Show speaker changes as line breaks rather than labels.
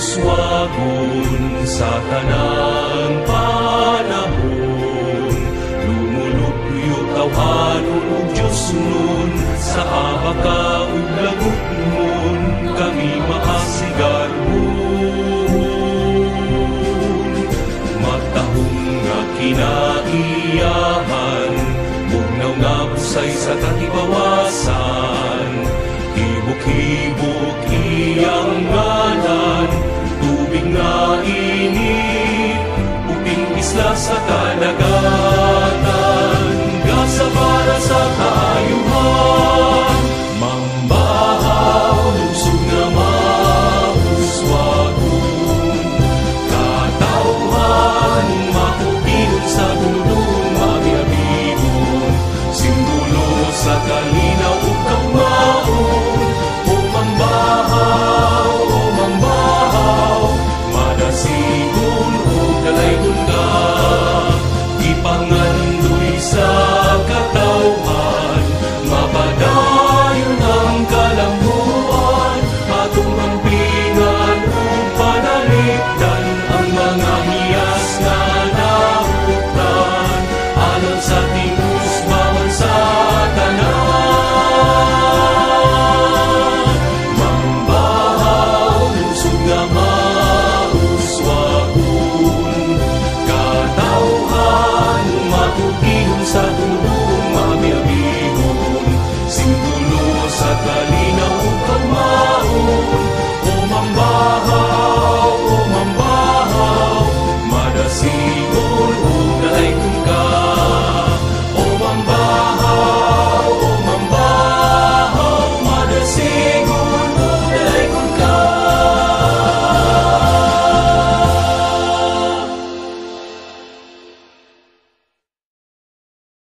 uswagon sa tanang panahon. Lumulupyo tawhanon ug Diyos nun, sa abaka ug lagot nun, kami maasigarhon. Matahong nga kinaiyahan, bugnaw nga busay sa katibawasan. Hibok-hibok iyang ngalan, tubig nga init, uping isla sa talaga.